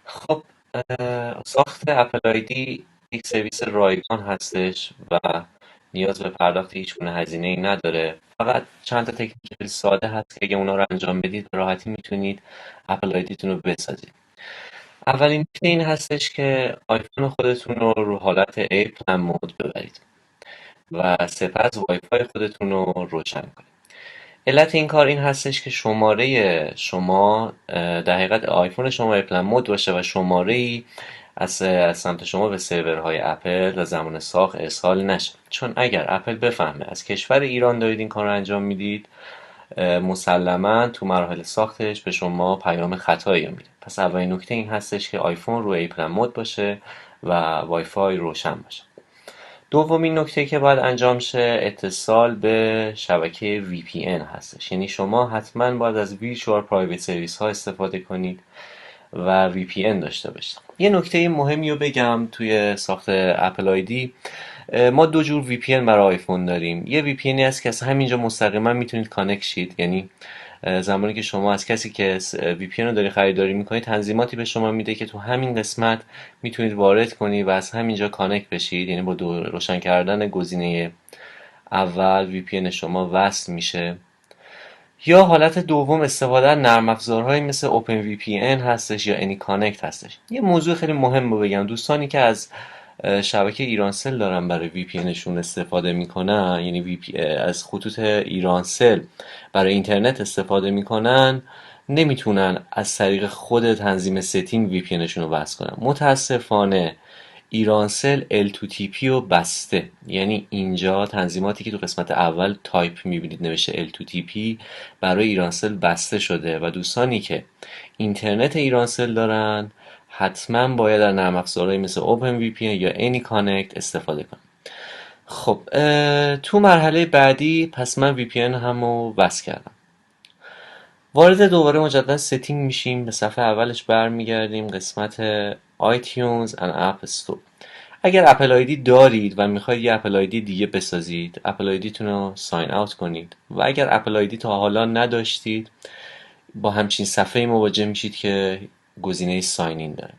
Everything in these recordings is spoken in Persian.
خب ساخت اپل آیدی یک سرویس رایگان هستش و نیاز به پرداخت هیچ گونه هزینه ای نداره. فقط چند تا تکنیک خیلی ساده هست که اگه اونا رو انجام بدید به راحتی میتونید اپل آیدیتون رو بسازید. اولین نکته این هستش که آیفون خودتون رو حالت ایرپلن مود ببرید و سپس وای فای خودتون رو روشن کنید. علت این کار این هستش که شماره شما در حقیقت آیفون شما ایرپلن مود باشه و شماره ای از سمت شما به سرورهای اپل و زمان ساخت ارسال نشه. چون اگر اپل بفهمه از کشور ایران دارید این کار رو انجام میدید، مسلما تو مراحل ساختش به شما پیام خطایی رو میده. پس اولین نکته این هستش که آیفون رو ایرپلن مود باشه و وای فای روشن باشه. دومین نکته که باید انجام شه اتصال به شبکه VPN هستش. یعنی شما حتما باید از Virtual Private Service ها استفاده کنید و VPN داشته باشید. یه نکته مهمی رو بگم توی ساخت اپل آیدی، ما دو جور VPN برای آیفون داریم. یه VPNی هست که از همینجا مستقیما میتونید کانکت شید، یعنی زمانی که شما از کسی که VPN رو داری خریداری میکنید تنظیماتی به شما میده که تو همین قسمت میتونید وارد کنید و از همینجا کانکت بشید، یعنی با روشن کردن گزینه اول VPN شما وصل میشه. یا حالت دوم استفاده از نرم افزارهایی مثل OpenVPN هستش یا AnyConnect هستش. یه موضوع خیلی مهم رو بگم، دوستانی که از شبکه ایرانسل دارن برای VPNشون استفاده میکنن، یعنی از خطوط ایرانسل برای اینترنت استفاده میکنن، نمیتونن از طریق خود تنظیم ستینگ VPNشون رو وصل کنن. متاسفانه ایرانسل L2TP رو بسته، یعنی اینجا تنظیماتی که تو قسمت اول تایپ میبینید نوشته L2TP برای ایرانسل بسته شده و دوستانی که اینترنت ایرانسل دارن حتما باید در نرم افزارهایی مثل OpenVPN یا AnyConnect استفاده کنن. خب تو مرحله بعدی پس من VPN همو وصل کردم، وارد دوباره مجددا ستینگ میشیم، به صفحه اولش برمیگردیم، قسمت iTunes and App Store. اگر اپل آیدی دارید و میخواید یه اپل آیدی دیگه بسازید، اپل آیدیتون رو ساین اوت کنید و اگر اپل آیدی تا حالا نداشتید با همچین صفحه مواجه میشید که گزینه ساین این داره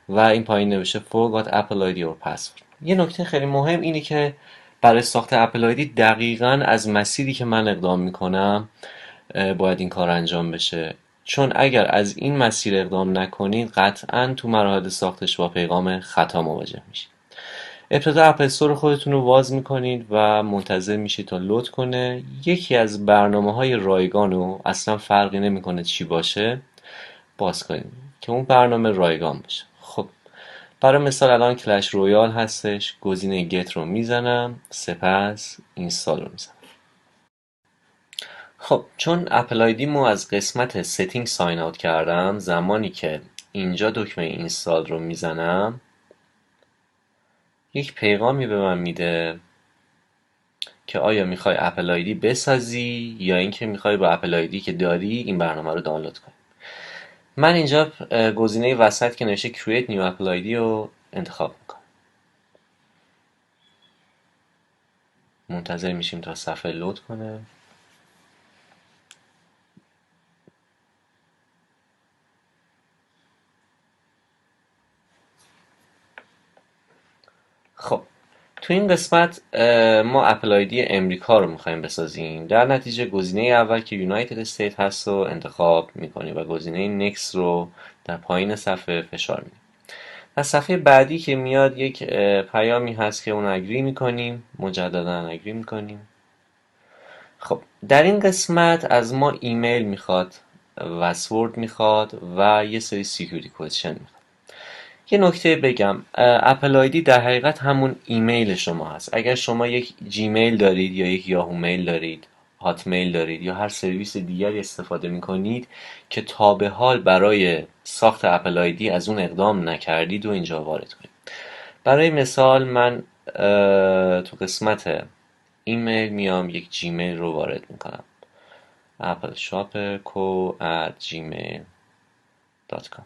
و این پایین نوشته forgot Apple ID or password. یه نکته خیلی مهم اینه که برای ساخت اپل آیدی دقیقاً از مسیری که من اقدام میکنم باید این کار انجام بشه، چون اگر از این مسیر اقدام نکنید قطعاً تو مراحل ساختش با پیغام خطا مواجه میشید. ابتدا اپ استور خودتون رو باز میکنید و منتظر میشید تا لود کنه. یکی از برنامه‌های رایگان رو اصلا فرقی نمیکنه چی باشه باز کنید که اون برنامه رایگان باشه. خب برای مثال الان کلش رویال هستش، گزینه گت رو میزنم، سپس اینستال رو میزنم. خب چون اپل آیدیمو از قسمت ستینگ ساین اوت کردم، زمانی که اینجا دکمه اینستال رو میزنم یک پیغامی به من میده که آیا میخوای اپل آیدی بسازی یا اینکه میخوای با اپل آیدی که داری این برنامه رو دانلود کنی. من اینجا گزینه وسط که نوشته Create New Apple ID رو انتخاب میکنم. منتظر میشیم تا صفحه لود کنه. خب تو این قسمت ما اپل آیدی امریکا رو میخوایم بسازیم. در نتیجه گزینه اول که یونایتد استیت هست رو انتخاب میکنیم و گزینه نکست رو در پایین صفحه فشار میدیم. از صفحه بعدی که میاد یک پیامی هست که اون اگری میکنیم، مجددا اگری میکنیم. خب در این قسمت از ما ایمیل میخواد، پسورد میخواد و یه سری سیکیوریتی کوئسشن میخواد. یه نکته بگم، اپل آیدی در حقیقت همون ایمیل شما هست. اگر شما یک جیمیل دارید یا یک یاهو میل دارید، هات میل دارید یا هر سرویس دیگری استفاده میکنید که تا به حال برای ساخت اپل آیدی از اون اقدام نکردید و اینجا وارد کنید. برای مثال من تو قسمت ایمیل میام یک جیمیل رو وارد میکنم، appleshopco@gmail.com.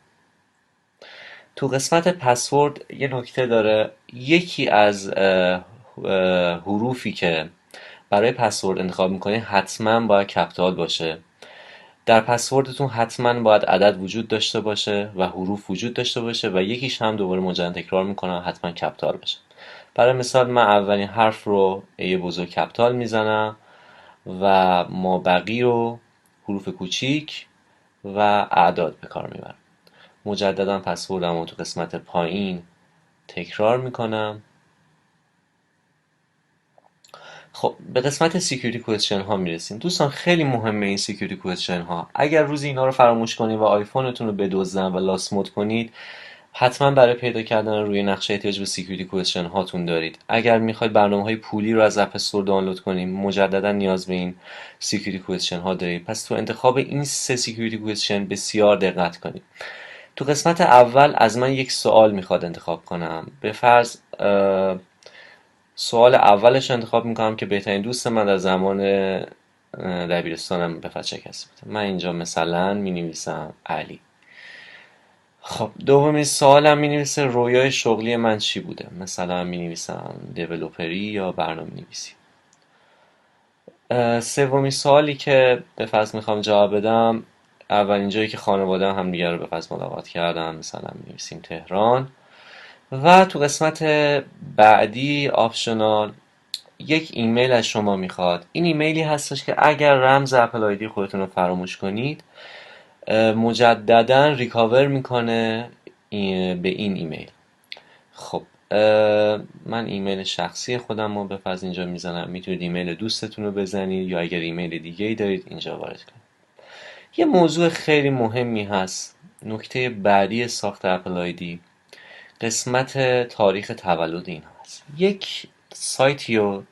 تو قسمت پسورد یه نکته داره، یکی از حروفی که برای پسورد انتخاب میکنید حتما باید کپیتال باشه در پسوردتون حتما باید عدد وجود داشته باشه و حروف وجود داشته باشه و یکیش هم دوباره مجدد تکرار میکنم حتما کپیتال باشه. برای مثال من اولین حرف رو ای بزرگ کپیتال میزنم و مابقی رو حروف کوچیک و اعداد به کار میبرم. مجددا پسوردم رو تو قسمت پایین تکرار میکنم. خب به قسمت سکیوریتی کوئسچن ها میرسیم. دوستان خیلی مهمه این سکیوریتی کوئسچن ها. اگر روزی اینا رو فراموش کنید و آیفونتون رو بدزدن و لاست مود کنید، حتما برای پیدا کردن روی نقشه احتیاج به سکیوریتی کوئسچن هاتون دارید. اگر میخواید برنامه‌های پولی رو از اپ استور دانلود کنیم، مجددا نیاز به این سکیوریتی کوئسچن ها دارید. پس تو انتخاب این سه سکیوریتی کوئسچن بسیار دقت کنید. تو قسمت اول از من یک سوال میخواد انتخاب کنم. به فرض سوال اولش انتخاب میکنم که بهترین دوست من در زمان دبیرستانم به چه کسی بوده. من اینجا مثلا مینویسم علی. خب دومین سوالم مینویسه رویای شغلی من چی بوده. مثلا مینویسم دیولوپری یا برنامه نویسی. سومین سوالی که به فرض میخوام جواب بدم، اولین جایی که خانواده هم دیگر رو به فرض ملاقات کردم، مثلا مینویسیم تهران. و تو قسمت بعدی آپشنال یک ایمیل از شما میخواد. این ایمیلی هستش که اگر رمز اپل آیدی خودتون رو فراموش کنید، مجددا ریکاور میکنه به این ایمیل. خب من ایمیل شخصی خودم رو به فرض اینجا میزنم. میتونید ایمیل دوستتون رو بزنید یا اگر ایمیل دیگه ای دارید اینجا وارد کنید. یه موضوع خیلی مهمی هست، نکته بعدی ساخت اپل آیدی، قسمت تاریخ تولد این هست. یک سایتی رو